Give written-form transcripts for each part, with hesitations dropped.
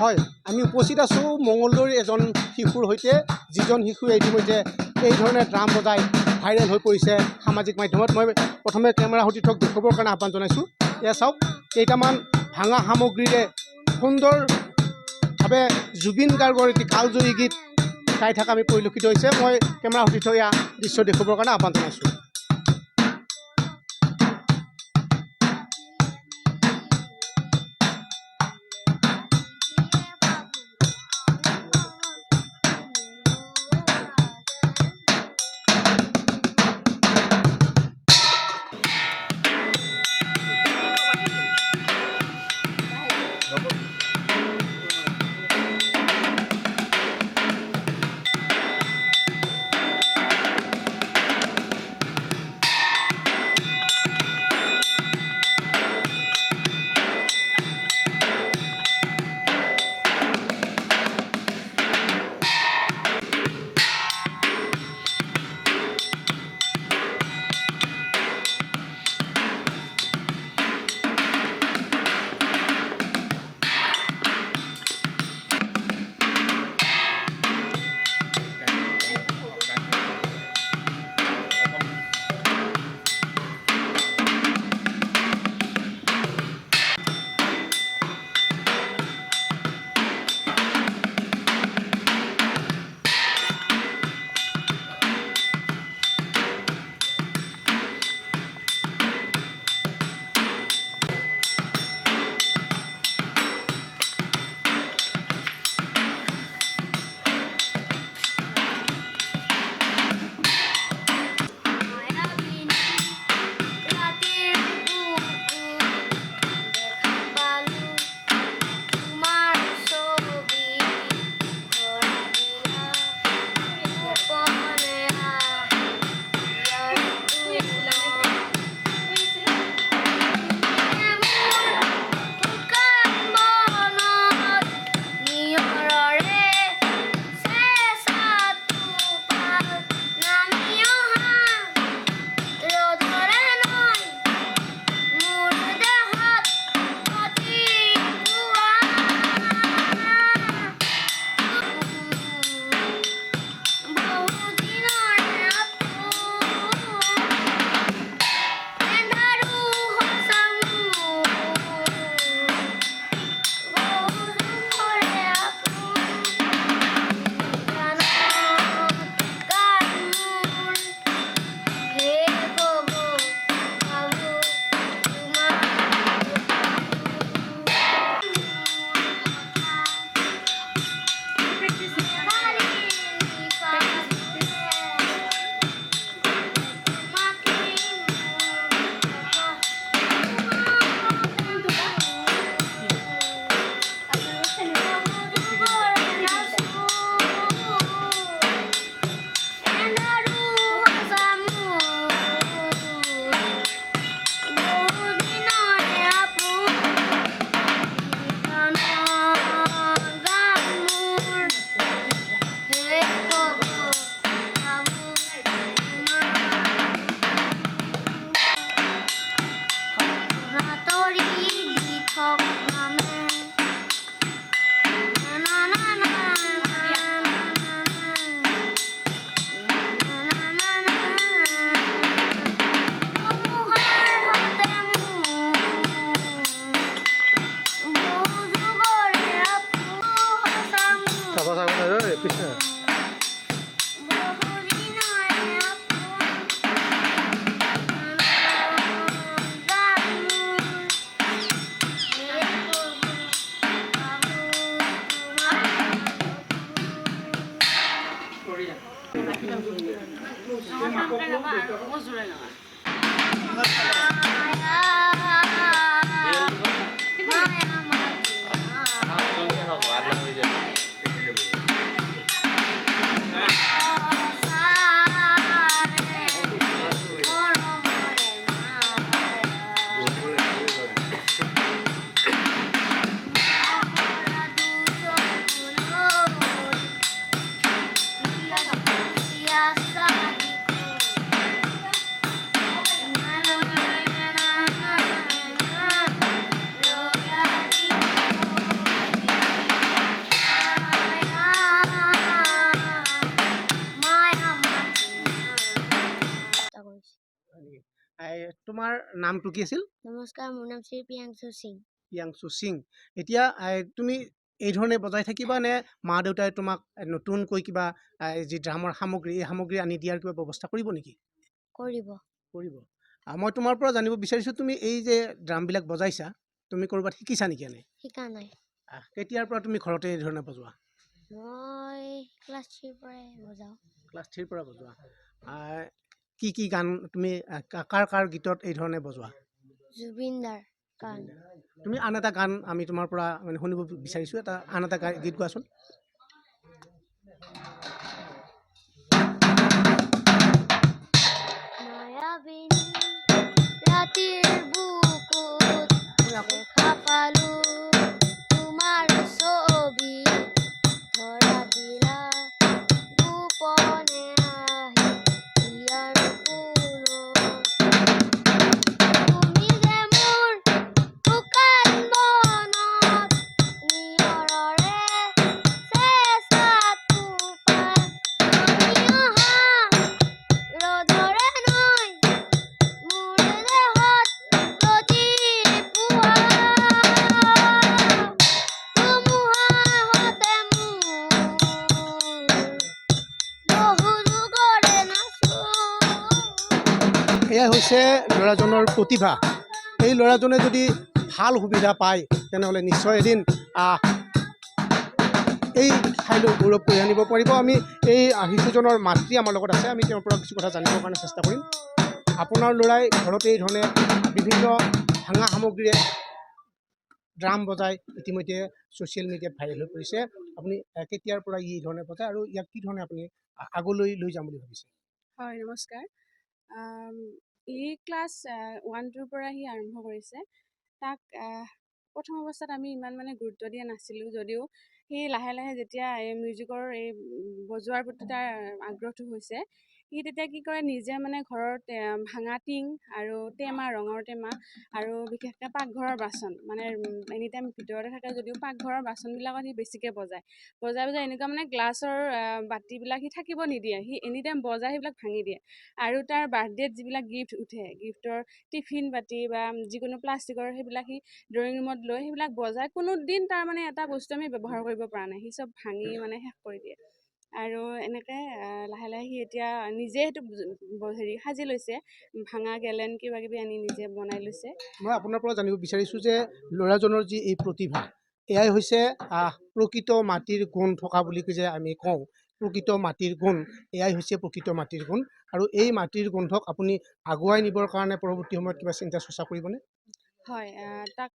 হয়, আমি উপস্থিত আছোঁ মঙলদৈৰ এজন শিশুৰ সৈতে, যিজন শিশুৱে ইতিমধ্যে এই ধৰণে ড্ৰাম বজাই ভাইৰেল হৈ পৰিছে সামাজিক মাধ্যমত। মই প্ৰথমে কেমেৰা সতীৰ্থক দেখুৱাবৰ কাৰণে আহ্বান জনাইছোঁ। এয়া চাওক, কেইটামান ভাঙা সামগ্ৰীৰে সুন্দৰভাৱে জুবিন গাৰ্গৰ এটি কালজয়ী গীত গাই থকা আমি পৰিলক্ষিত হৈছে। মই কেমেৰা সতীৰ্থক এয়া দৃশ্য দেখুৱাবৰ কাৰণে আহ্বান জনাইছোঁ। তোমাৰ নামটো কি আছিল? নমস্কাৰ, মোৰ নাম শ্ৰী প্ৰিয়াংশু সিং। প্ৰিয়াংশু সিং। এতিয়া তুমি এই ধৰণে বজাই থাকিবা নে মা দেউতাই তোমাক নতুনকৈ কিবা যি ড্ৰামৰ সামগ্ৰী এই সামগ্ৰী আনি দিয়াৰ কিবা ব্যৱস্থা কৰিব নেকি? কৰিব। মই তোমাৰ পৰা জানিব বিচাৰিছোঁ তুমি এই যে ড্ৰামবিলাক বজাইছা তুমি ক'ৰবাত শিকিছা নেকি এনে? শিকা নাই। কেতিয়াৰ পৰা তুমি ঘৰতে এই ধৰণে বজোৱা? মই ক্লাছ 3 পৰাই বজাওঁ। ক্লাছ 3 পৰা বজোৱা। কি গান তুমি কাৰ গীতত এই ধৰণে বজোৱা? জুবিন দাৰ গান। তুমি আন এটা গান আমি তোমাৰ পৰা মানে শুনিব বিচাৰিছোঁ, আন এটা গীত গোৱাচোন। মায়াবিনী ৰাতিৰ বুকুত দেখা পালো তোমাৰ ছবি, ধৰা দিলা গোপনে আহি ইয়াৰ কোনত। তুমি যে মোৰ শুকান মনত নিয়ৰৰে চেঁচা টোপাল, নামি অহা ৰ'দৰে নৈ মোৰ দেহত প্ৰদীপ পোৱা, ধুমুহাহঁতে মোৰ বহু যুগৰে নাচো। এয়া হৈছে ল'ৰাজনৰ প্ৰতিভা। এই ল'ৰাজনে যদি ভাল সুবিধা পায় তেনেহ'লে নিশ্চয় এদিন এই ঠাইলৈ গৌৰৱ কঢ়িয়াই আনিব পাৰিব। আমি এই শিশুজনৰ মাতৃ আমাৰ লগত আছে, আমি তেওঁৰ পৰা কিছু কথা জানিবৰ কাৰণে চেষ্টা কৰিম। আপোনাৰ ল'ৰাই ঘৰতে এই ধৰণে বিভিন্ন ভাঙা সামগ্ৰীৰে ড্ৰাম বজাই ইতিমধ্যে ছ'চিয়েল মিডিয়াত ভাইৰেল হৈ পৰিছে। আপুনি কেতিয়াৰ পৰা এই ধৰণে বজায় আৰু ইয়াক কি ধৰণে আপুনি আগলৈ লৈ যাম বুলি ভাবিছে? হয়, নমস্কাৰ। ই ক্লাছ 1-2 পৰা সি আৰম্ভ কৰিছে। তাক প্ৰথম অৱস্থাত আমি ইমান মানে গুৰুত্ব দিয়া নাছিলোঁ, যদিও সি লাহে লাহে যেতিয়া এই মিউজিকৰ এই বজোৱাৰ প্ৰতি তাৰ আগ্ৰহটো হৈছে, সি তেতিয়া কি কৰে, নিজে মানে ঘৰত ভাঙা টিং আৰু টেমা, ৰঙৰ টেমা আৰু বিশেষকৈ পাকঘৰৰ বাচন, মানে এনিটাইম ভিতৰতে থাকে যদিও পাকঘৰৰ বাচনবিলাকত সি বেছিকৈ বজায় এনেকুৱা মানে গ্লাছৰ বাতিবিলাক সি থাকিব নিদিয়ে, সি এনিটাইম বজাই সেইবিলাক ভাঙি দিয়ে। আৰু তাৰ বাৰ্থডেত যিবিলাক গিফ্ট উঠে, গিফ্টৰ টিফিন বাতি বা যিকোনো প্লাষ্টিকৰ সেইবিলাক সি ড্ৰয়িং ৰুমত লৈ সেইবিলাক বজাই কোনো দিন তাৰ মানে এটা বস্তু আমি ব্যৱহাৰ কৰিব পৰা নাই, সি চব ভাঙি মানে শেষ কৰি দিয়ে। আৰু এনেকৈ লাহে লাহে সি এতিয়া নিজে সেইটো সাজি লৈছে, ভাঙা গেলেন কিবা কিবি আনি নিজে বনাই লৈছে। মই আপোনাৰ পৰা জানিব বিচাৰিছোঁ যে ল'ৰাজনৰ যি এই প্ৰতিভা, এয়াই হৈছে প্ৰকৃত মাটিৰ গুণ থকা বুলি যে আমি কওঁ, প্ৰকৃত মাটিৰ গুণ, এয়াই হৈছে প্ৰকৃত মাটিৰ গুণ। আৰু এই মাটিৰ গুণক আপুনি আগুৱাই নিবৰ কাৰণে পৰৱৰ্তী সময়ত কিবা চিন্তা চৰ্চা কৰিবনে? হয়, তাক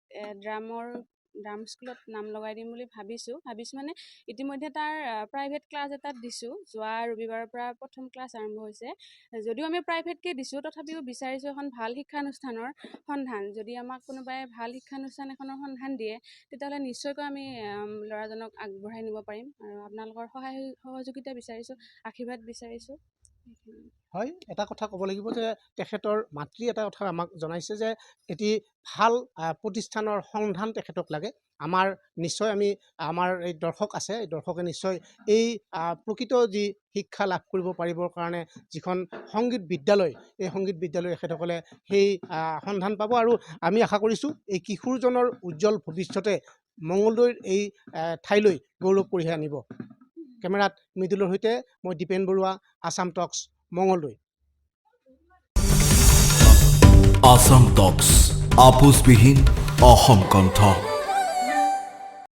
ড্ৰাম স্কুলত নাম লগাই দিম বুলি ভাবিছোঁ মানে ইতিমধ্যে তাৰ প্ৰাইভেট ক্লাছ এটাত দিছোঁ। যোৱা ৰবিবাৰৰ পৰা প্ৰথম ক্লাছ আৰম্ভ হৈছে। যদিও আমি প্ৰাইভেটকৈ দিছোঁ, তথাপিও বিচাৰিছোঁ এখন ভাল শিক্ষানুষ্ঠানৰ সন্ধান। যদি আমাক কোনোবাই ভাল শিক্ষানুষ্ঠান এখনৰ সন্ধান দিয়ে, তেতিয়াহ'লে নিশ্চয়কৈ আমি ল'ৰাজনক আগবঢ়াই নিব পাৰিম। আৰু আপোনালোকৰ সহযোগিতা বিচাৰিছোঁ, আশীৰ্বাদ বিচাৰিছোঁ। হয়, এটা কথা ক'ব লাগিব যে তেখেতৰ মাতৃ এটা কথা আমাক জনাইছে যে এটি ভাল প্ৰতিষ্ঠানৰ সন্ধান তেখেতক লাগে। নিশ্চয় আমাৰ এই দৰ্শক আছে, এই দৰ্শকে নিশ্চয় এই প্ৰকৃত যি শিক্ষা লাভ কৰিব পাৰিবৰ কাৰণে যিখন সংগীত বিদ্যালয়, এই সংগীত বিদ্যালয় তেখেতসকলে সেই সন্ধান পাব। আৰু আমি আশা কৰিছোঁ এই কিশোৰজনৰ উজ্জ্বল ভৱিষ্যতে মঙলদৈৰ এই ঠাইলৈ গৌৰৱ কঢ়িয়াই আনিব। কেমেৰাত মৃদুলৰ সৈতে মই দীপেন বৰুৱা, আছাম টক্স, মঙলদৈ। আছাম টক্স, আপোচবিহীন অসম কণ্ঠ।